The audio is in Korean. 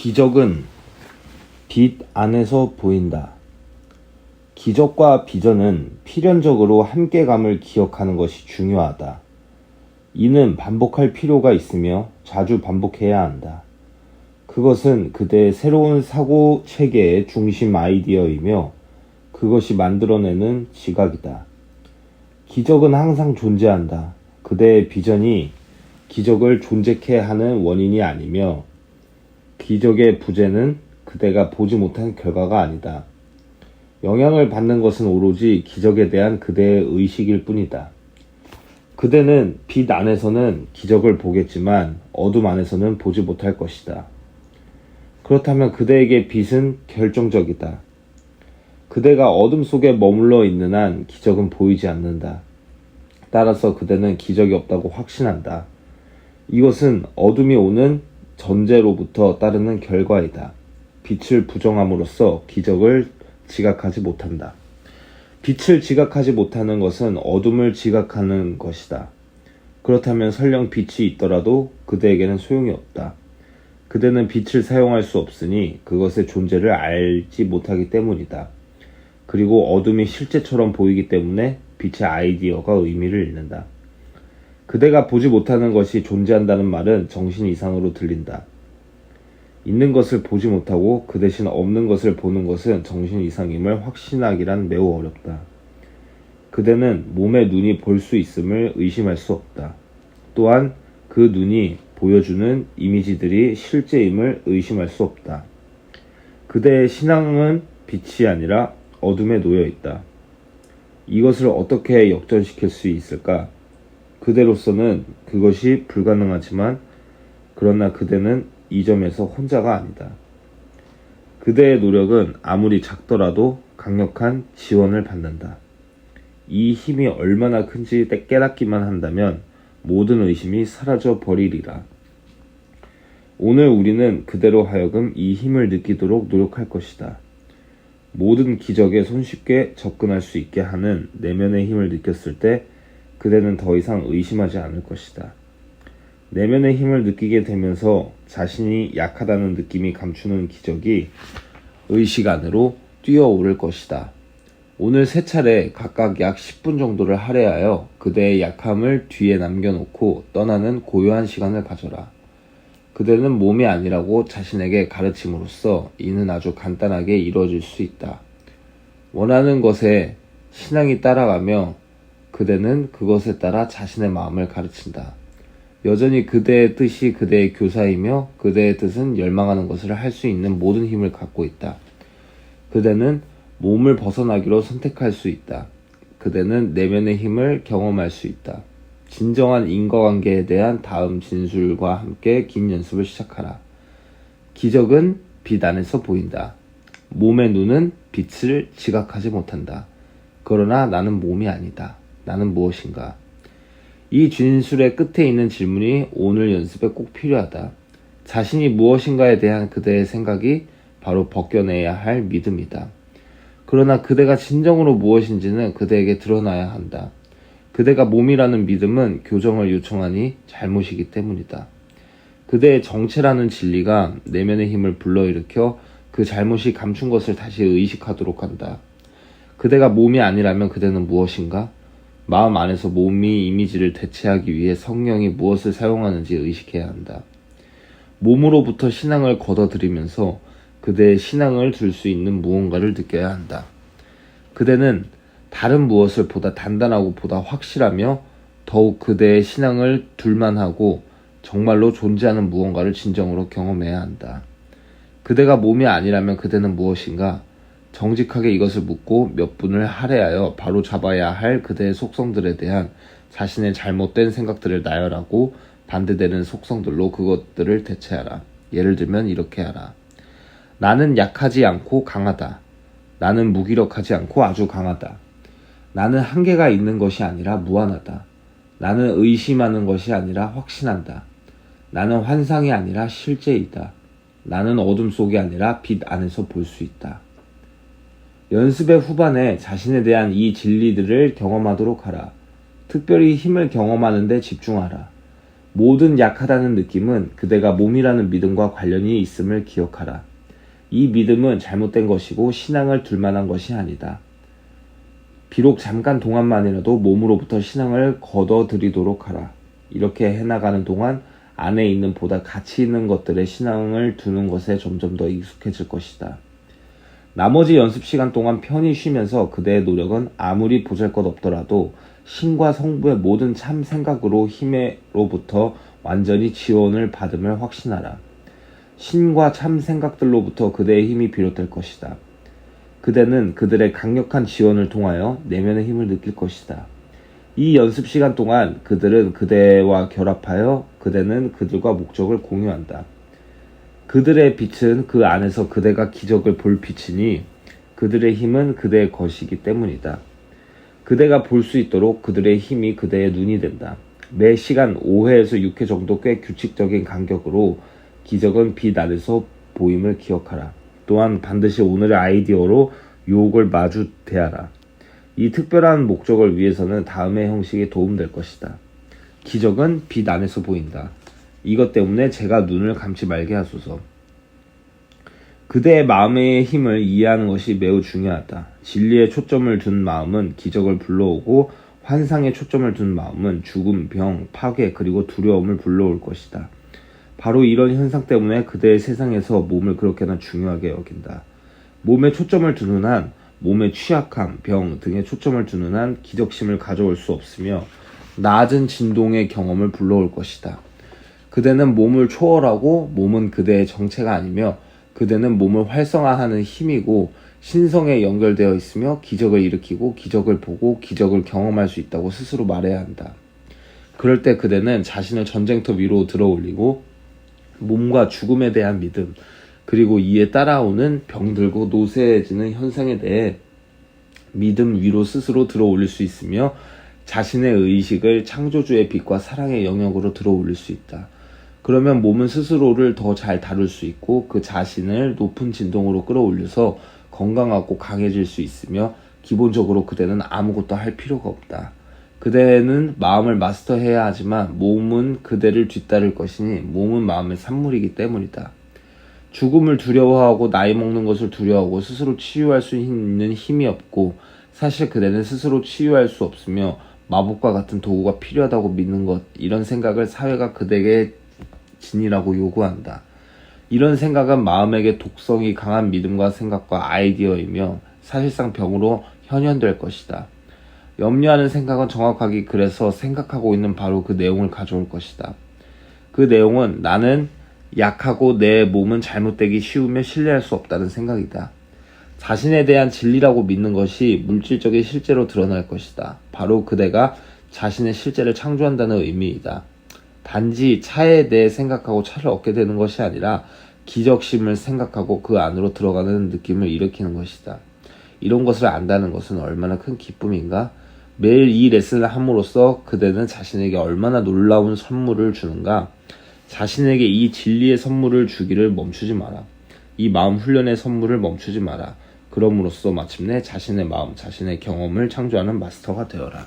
기적은 빛 안에서 보인다. 기적과 비전은 필연적으로 함께감을 기억하는 것이 중요하다. 이는 반복할 필요가 있으며 자주 반복해야 한다. 그것은 그대의 새로운 사고 체계의 중심 아이디어이며 그것이 만들어내는 지각이다. 기적은 항상 존재한다. 그대의 비전이 기적을 존재케 하는 원인이 아니며 기적의 부재는 그대가 보지 못한 결과가 아니다. 영향을 받는 것은 오로지 기적에 대한 그대의 의식일 뿐이다. 그대는 빛 안에서는 기적을 보겠지만 어둠 안에서는 보지 못할 것이다. 그렇다면 그대에게 빛은 결정적이다. 그대가 어둠 속에 머물러 있는 한 기적은 보이지 않는다. 따라서 그대는 기적이 없다고 확신한다. 이것은 어둠이 오는 전제로부터 따르는 결과이다. 빛을 부정함으로써 기적을 지각하지 못한다. 빛을 지각하지 못하는 것은 어둠을 지각하는 것이다. 그렇다면 설령 빛이 있더라도 그대에게는 소용이 없다. 그대는 빛을 사용할 수 없으니 그것의 존재를 알지 못하기 때문이다. 그리고 어둠이 실제처럼 보이기 때문에 빛의 아이디어가 의미를 잃는다. 그대가 보지 못하는 것이 존재한다는 말은 정신 이상으로 들린다. 있는 것을 보지 못하고 그 대신 없는 것을 보는 것은 정신 이상임을 확신하기란 매우 어렵다. 그대는 몸의 눈이 볼 수 있음을 의심할 수 없다. 또한 그 눈이 보여주는 이미지들이 실제임을 의심할 수 없다. 그대의 신앙은 빛이 아니라 어둠에 놓여 있다. 이것을 어떻게 역전시킬 수 있을까? 그대로서는 그것이 불가능하지만 그러나 그대는 이 점에서 혼자가 아니다. 그대의 노력은 아무리 작더라도 강력한 지원을 받는다. 이 힘이 얼마나 큰지 깨닫기만 한다면 모든 의심이 사라져 버리리라. 오늘 우리는 그대로 하여금 이 힘을 느끼도록 노력할 것이다. 모든 기적에 손쉽게 접근할 수 있게 하는 내면의 힘을 느꼈을 때 그대는 더 이상 의심하지 않을 것이다. 내면의 힘을 느끼게 되면서 자신이 약하다는 느낌이 감추는 기적이 의식 안으로 뛰어오를 것이다. 오늘 세 차례 각각 약 10분 정도를 할애하여 그대의 약함을 뒤에 남겨놓고 떠나는 고요한 시간을 가져라. 그대는 몸이 아니라고 자신에게 가르침으로써 이는 아주 간단하게 이루어질 수 있다. 원하는 것에 신앙이 따라가며 그대는 그것에 따라 자신의 마음을 가르친다. 여전히 그대의 뜻이 그대의 교사이며 그대의 뜻은 열망하는 것을 할 수 있는 모든 힘을 갖고 있다. 그대는 몸을 벗어나기로 선택할 수 있다. 그대는 내면의 힘을 경험할 수 있다. 진정한 인과관계에 대한 다음 진술과 함께 긴 연습을 시작하라. 기적은 빛 안에서 보인다. 몸의 눈은 빛을 지각하지 못한다. 그러나 나는 몸이 아니다. 나는 무엇인가? 이 진술의 끝에 있는 질문이 오늘 연습에 꼭 필요하다. 자신이 무엇인가에 대한 그대의 생각이 바로 벗겨내야 할 믿음이다. 그러나 그대가 진정으로 무엇인지는 그대에게 드러나야 한다. 그대가 몸이라는 믿음은 교정을 요청하니 잘못이기 때문이다. 그대의 정체라는 진리가 내면의 힘을 불러일으켜 그 잘못이 감춘 것을 다시 의식하도록 한다. 그대가 몸이 아니라면 그대는 무엇인가? 마음 안에서 몸이 이미지를 대체하기 위해 성령이 무엇을 사용하는지 의식해야 한다. 몸으로부터 신앙을 걷어들이면서 그대의 신앙을 줄 수 있는 무언가를 느껴야 한다. 그대는 다른 무엇을 보다 단단하고 보다 확실하며 더욱 그대의 신앙을 둘만하고 정말로 존재하는 무언가를 진정으로 경험해야 한다. 그대가 몸이 아니라면 그대는 무엇인가? 정직하게 이것을 묻고 몇 분을 할애하여 바로 잡아야 할 그대의 속성들에 대한 자신의 잘못된 생각들을 나열하고 반대되는 속성들로 그것들을 대체하라. 예를 들면 이렇게 하라. 나는 약하지 않고 강하다. 나는 무기력하지 않고 아주 강하다. 나는 한계가 있는 것이 아니라 무한하다. 나는 의심하는 것이 아니라 확신한다. 나는 환상이 아니라 실제이다. 나는 어둠 속이 아니라 빛 안에서 볼 수 있다. 연습의 후반에 자신에 대한 이 진리들을 경험하도록 하라. 특별히 힘을 경험하는 데 집중하라. 모든 약하다는 느낌은 그대가 몸이라는 믿음과 관련이 있음을 기억하라. 이 믿음은 잘못된 것이고 신앙을 둘만한 것이 아니다. 비록 잠깐 동안만이라도 몸으로부터 신앙을 걷어들이도록 하라. 이렇게 해나가는 동안 안에 있는 보다 가치 있는 것들에 신앙을 두는 것에 점점 더 익숙해질 것이다. 나머지 연습 시간 동안 편히 쉬면서 그대의 노력은 아무리 보잘것없더라도 신과 성부의 모든 참 생각으로 힘으로부터 완전히 지원을 받음을 확신하라. 신과 참 생각들로부터 그대의 힘이 비롯될 것이다. 그대는 그들의 강력한 지원을 통하여 내면의 힘을 느낄 것이다. 이 연습 시간 동안 그들은 그대와 결합하여 그대는 그들과 목적을 공유한다. 그들의 빛은 그 안에서 그대가 기적을 볼 빛이니 그들의 힘은 그대의 것이기 때문이다. 그대가 볼 수 있도록 그들의 힘이 그대의 눈이 된다. 매 시간 5회에서 6회 정도 꽤 규칙적인 간격으로 기적은 빛 안에서 보임을 기억하라. 또한 반드시 오늘의 아이디어로 유혹을 마주 대하라. 이 특별한 목적을 위해서는 다음의 형식이 도움될 것이다. 기적은 빛 안에서 보인다. 이것 때문에 제가 눈을 감지 말게 하소서. 그대의 마음의 힘을 이해하는 것이 매우 중요하다. 진리에 초점을 둔 마음은 기적을 불러오고 환상에 초점을 둔 마음은 죽음, 병, 파괴 그리고 두려움을 불러올 것이다. 바로 이런 현상 때문에 그대의 세상에서 몸을 그렇게나 중요하게 여긴다. 몸에 초점을 두는 한 몸의 취약함, 병 등에 초점을 두는 한 기적심을 가져올 수 없으며 낮은 진동의 경험을 불러올 것이다. 그대는 몸을 초월하고 몸은 그대의 정체가 아니며 그대는 몸을 활성화하는 힘이고 신성에 연결되어 있으며 기적을 일으키고 기적을 보고 기적을 경험할 수 있다고 스스로 말해야 한다. 그럴 때 그대는 자신을 전쟁터 위로 들어올리고 몸과 죽음에 대한 믿음 그리고 이에 따라오는 병들고 노쇠해지는 현상에 대해 믿음 위로 스스로 들어올릴 수 있으며 자신의 의식을 창조주의 빛과 사랑의 영역으로 들어올릴 수 있다. 그러면 몸은 스스로를 더 잘 다룰 수 있고 그 자신을 높은 진동으로 끌어올려서 건강하고 강해질 수 있으며 기본적으로 그대는 아무것도 할 필요가 없다. 그대는 마음을 마스터해야 하지만 몸은 그대를 뒤따를 것이니 몸은 마음의 산물이기 때문이다. 죽음을 두려워하고 나이 먹는 것을 두려워하고 스스로 치유할 수 있는 힘이 없고 사실 그대는 스스로 치유할 수 없으며 마법과 같은 도구가 필요하다고 믿는 것 이런 생각을 사회가 그대에게 지니라고 요구한다. 이런 생각은 마음에게 독성이 강한 믿음과 생각과 아이디어이며 사실상 병으로 현현될 것이다. 염려하는 생각은 정확하게 그래서 생각하고 있는 바로 그 내용을 가져올 것이다. 그 내용은 나는 약하고 내 몸은 잘못되기 쉬우며 신뢰할 수 없다는 생각이다. 자신에 대한 진리라고 믿는 것이 물질적인 실제로 드러날 것이다. 바로 그대가 자신의 실제를 창조한다는 의미이다. 단지 차에 대해 생각하고 차를 얻게 되는 것이 아니라 기적심을 생각하고 그 안으로 들어가는 느낌을 일으키는 것이다. 이런 것을 안다는 것은 얼마나 큰 기쁨인가? 매일 이 레슨을 함으로써 그대는 자신에게 얼마나 놀라운 선물을 주는가? 자신에게 이 진리의 선물을 주기를 멈추지 마라. 이 마음 훈련의 선물을 멈추지 마라. 그럼으로써 마침내 자신의 마음, 자신의 경험을 창조하는 마스터가 되어라.